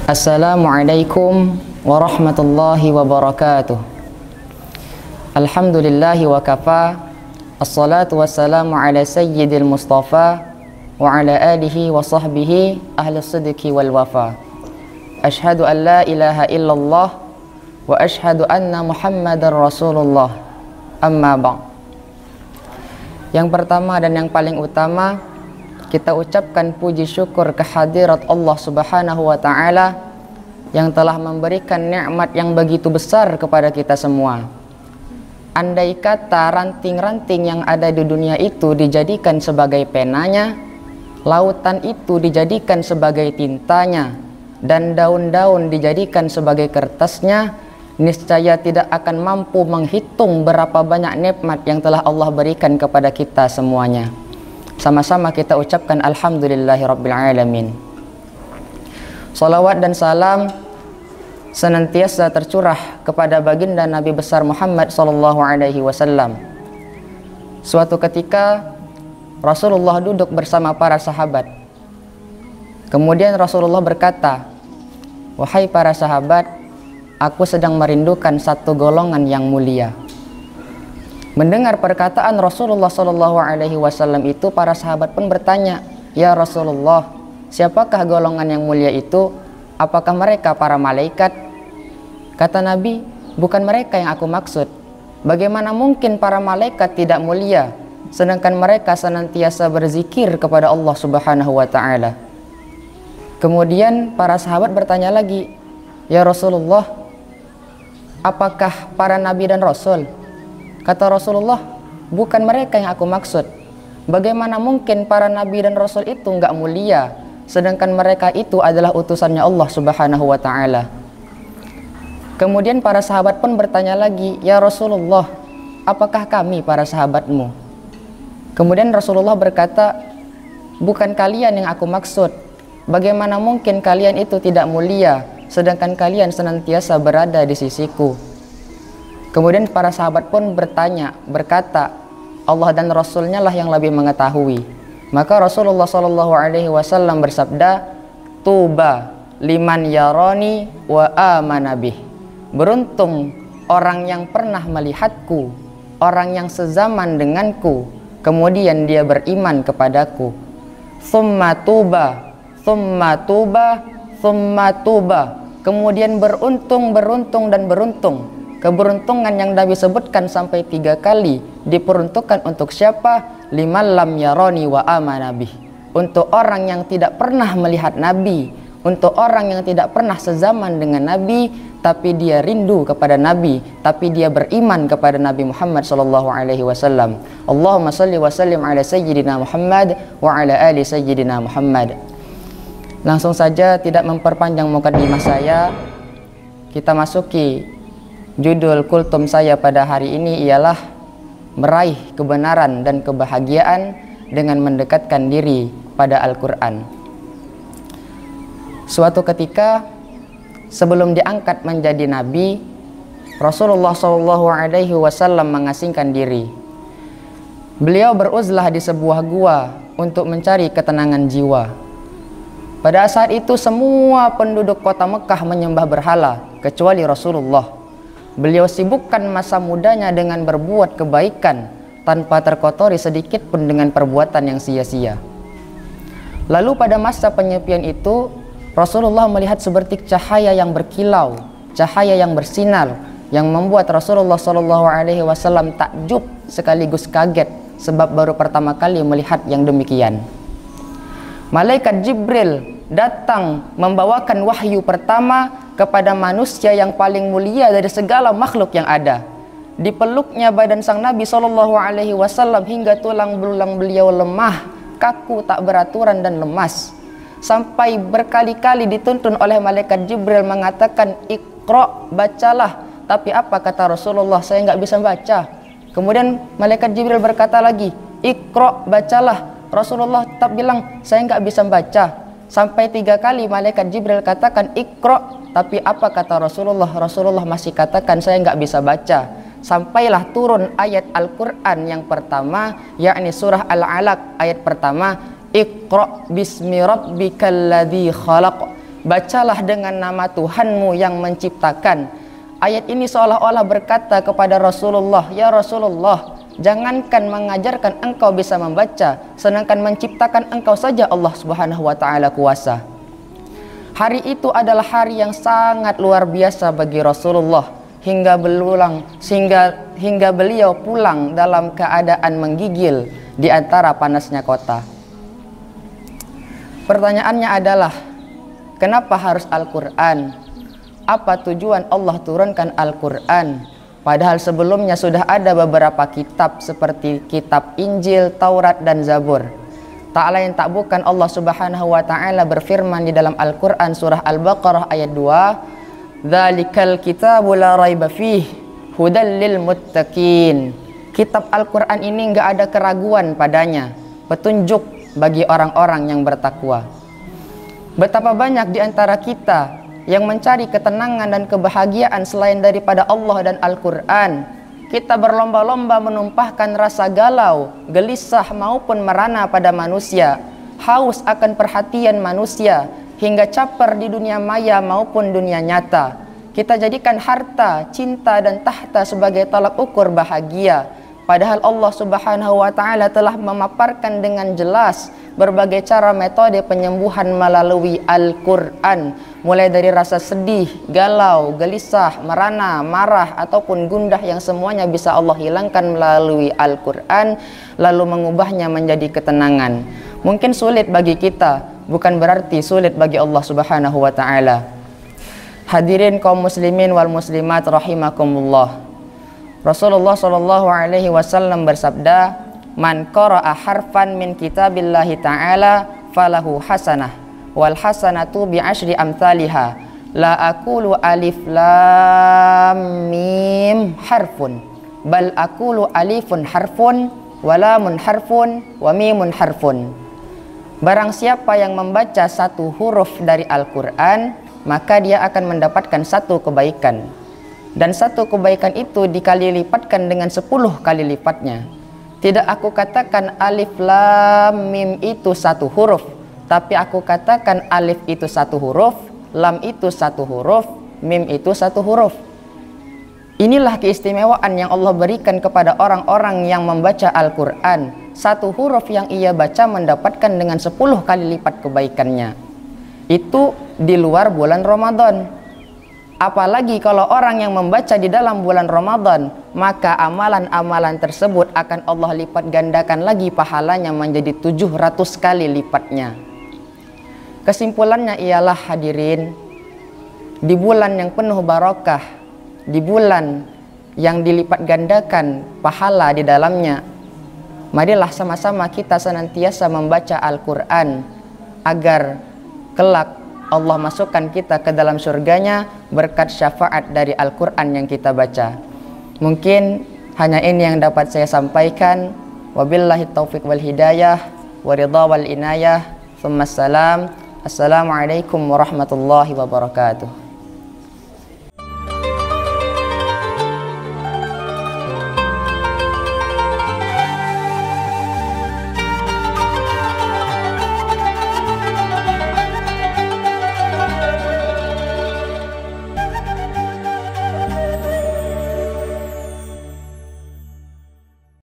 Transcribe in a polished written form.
Assalamualaikum warahmatullahi wabarakatuh. Alhamdulillahi wa kafa. Assalatu wassalamu ala sayyidil mustafa wa ala alihi wa sahbihi ahli sidqi wal wafa. Ashhadu an la ilaha illallah wa ashhadu anna muhammadar rasulullah. Amma ba'd. Yang pertama dan yang paling utama, kita ucapkan puji syukur kehadirat Allah Subhanahu wa Ta'ala yang telah memberikan nikmat yang begitu besar kepada kita semua. Andai kata ranting-ranting yang ada di dunia itu dijadikan sebagai penanya, lautan itu dijadikan sebagai tintanya, dan daun-daun dijadikan sebagai kertasnya, niscaya tidak akan mampu menghitung berapa banyak nikmat yang telah Allah berikan kepada kita semuanya. Sama-sama kita ucapkan alhamdulillahirabbil alamin. Salawat dan salam senantiasa tercurah kepada baginda Nabi besar Muhammad sallallahu alaihi wasallam. Suatu ketika Rasulullah duduk bersama para sahabat. Kemudian Rasulullah berkata, "Wahai para sahabat, aku sedang merindukan satu golongan yang mulia." Mendengar perkataan Rasulullah sallallahu alaihi wasallam itu, para sahabat pun bertanya, "Ya Rasulullah, siapakah golongan yang mulia itu? Apakah mereka para malaikat?" Kata Nabi, "Bukan mereka yang aku maksud. Bagaimana mungkin para malaikat tidak mulia, sedangkan mereka senantiasa berzikir kepada Allah Subhanahu wa Ta'ala?" Kemudian para sahabat bertanya lagi, "Ya Rasulullah, apakah para nabi dan rasul?" Kata Rasulullah, "Bukan mereka yang aku maksud. Bagaimana mungkin para nabi dan rasul itu enggak mulia, sedangkan mereka itu adalah utusannya Allah Subhanahu wa Ta'ala." Kemudian para sahabat pun bertanya lagi, "Ya Rasulullah, apakah kami para sahabatmu?" Kemudian Rasulullah berkata, "Bukan kalian yang aku maksud. Bagaimana mungkin kalian itu tidak mulia, sedangkan kalian senantiasa berada di sisiku." Kemudian para sahabat pun berkata, "Allah dan Rasulnya lah yang lebih mengetahui." Maka Rasulullah Shallallahu Alaihi Wasallam bersabda, "Tuba liman yaroni wa amanabih." Beruntung orang yang pernah melihatku, orang yang sezaman denganku, kemudian dia beriman kepadaku. Thumma tuba, thumma tuba, thumma tuba. Kemudian beruntung, beruntung, dan beruntung. Keberuntungan yang Nabi sebutkan sampai 3 kali diperuntukkan untuk siapa? Liman lam yaroni wa amanabih. Untuk orang yang tidak pernah melihat Nabi, untuk orang yang tidak pernah sezaman dengan Nabi, tapi dia rindu kepada Nabi, tapi dia beriman kepada Nabi Muhammad sallallahu alaihi wasallam. Allahumma shalli wa sallim ala sayyidina Muhammad wa ala ali sayyidina Muhammad. Langsung saja tidak memperpanjang mukadimah saya, kita masuki judul kultum saya pada hari ini, ialah meraih kebenaran dan kebahagiaan dengan mendekatkan diri pada Al-Quran. Suatu ketika sebelum diangkat menjadi Nabi, Rasulullah SAW mengasingkan diri. Beliau beruzlah di sebuah gua untuk mencari ketenangan jiwa. Pada saat itu semua penduduk kota Mekah menyembah berhala kecuali Rasulullah. Beliau sibukkan masa mudanya dengan berbuat kebaikan tanpa terkotori sedikit pun dengan perbuatan yang sia-sia. Lalu pada masa penyepian itu, Rasulullah melihat seperti cahaya yang berkilau, cahaya yang bersinar, yang membuat Rasulullah SAW takjub sekaligus kaget, sebab baru pertama kali melihat yang demikian. Malaikat Jibril datang membawakan wahyu pertama kepada manusia yang paling mulia dari segala makhluk yang ada. Dipeluknya badan sang Nabi SAW hingga tulang belulang beliau lemah, kaku, tak beraturan dan lemas. Sampai berkali-kali dituntun oleh malaikat Jibril mengatakan, "Iqra, bacalah." Tapi apa kata Rasulullah? "Saya nggak bisa baca." Kemudian malaikat Jibril berkata lagi, "Iqra, bacalah." Rasulullah tetap bilang, "Saya nggak bisa baca." Sampai 3 kali malaikat Jibril katakan, "Iqra." Tapi apa kata Rasulullah? Rasulullah masih katakan, "Saya nggak bisa baca." Sampailah turun ayat Al-Quran yang pertama, yakni surah Al-Alaq ayat pertama, "Iqra bismi rabbikal ladzi khalaq." bacalah dengan nama Tuhanmu yang menciptakan. Ayat ini seolah-olah berkata kepada Rasulullah, ya Rasulullah, jangankan mengajarkan engkau bisa membaca, sedangkan menciptakan engkau saja Allah Subhanahu wa taala kuasa. Hari itu adalah hari yang sangat luar biasa bagi Rasulullah hingga beliau pulang dalam keadaan menggigil di antara panasnya kota. Pertanyaannya adalah, kenapa harus Al-Quran? Apa tujuan Allah turunkan Al-Quran? Padahal sebelumnya sudah ada beberapa kitab seperti kitab Injil, Taurat, dan Zabur. Tak lain tak bukan Allah Subhanahu wa taala berfirman di dalam Al-Quran surah Al-Baqarah ayat 2, "Dzalikal kitabu la raiba fih, hudal lil muttaqin." Kitab Al-Quran ini enggak ada keraguan padanya, petunjuk bagi orang-orang yang bertakwa. Betapa banyak di antara kita yang mencari ketenangan dan kebahagiaan selain daripada Allah dan Al-Quran. Kita berlomba-lomba menumpahkan rasa galau, gelisah maupun merana pada manusia, haus akan perhatian manusia, hingga caper di dunia maya maupun dunia nyata. Kita jadikan harta, cinta, dan tahta sebagai tolak ukur bahagia. Padahal Allah Subhanahu wa taala telah memaparkan dengan jelas berbagai cara metode penyembuhan melalui Al-Quran, mulai dari rasa sedih, galau, gelisah, merana, marah, ataupun gundah yang semuanya bisa Allah hilangkan melalui Al-Quran, lalu mengubahnya menjadi ketenangan. Mungkin sulit bagi kita, bukan berarti sulit bagi Allah Subhanahu wa taala. Hadirin kaum muslimin wal muslimat rahimakumullah. Rasulullah Shallallahu Alaihi Wasallam bersabda, "Man qara'a harfan min kitabillahi ta'ala falahu hasanah, wal hasanatu bi asyri amthaliha. La aqulu alif lam mim harfun, bal aqulu alifun harfun, wa lamun harfun, wa mimun harfun." Barang siapa yang membaca satu huruf dari Al-Quran, maka dia akan mendapatkan satu kebaikan. Dan satu kebaikan itu dikali lipatkan dengan 10 kali lipatnya. Tidak aku katakan alif lam mim itu satu huruf, tapi aku katakan alif itu satu huruf, lam itu satu huruf, mim itu satu huruf. Inilah keistimewaan yang Allah berikan kepada orang-orang yang membaca Al-Quran. Satu huruf yang ia baca mendapatkan dengan 10 kali lipat kebaikannya. Itu di luar bulan Ramadan. Apalagi kalau orang yang membaca di dalam bulan Ramadan, maka amalan-amalan tersebut akan Allah lipat gandakan lagi pahalanya menjadi 700 kali lipatnya. Kesimpulannya ialah hadirin, di bulan yang penuh barakah, di bulan yang dilipat gandakan pahala di dalamnya, marilah sama-sama kita senantiasa membaca Al-Quran agar kelak Allah masukkan kita ke dalam surganya berkat syafaat dari Al-Quran yang kita baca. Mungkin hanya ini yang dapat saya sampaikan. Wabillahi taufiq wal hidayah wa ridha wal inayah. Assalamualaikum warahmatullahi wabarakatuh.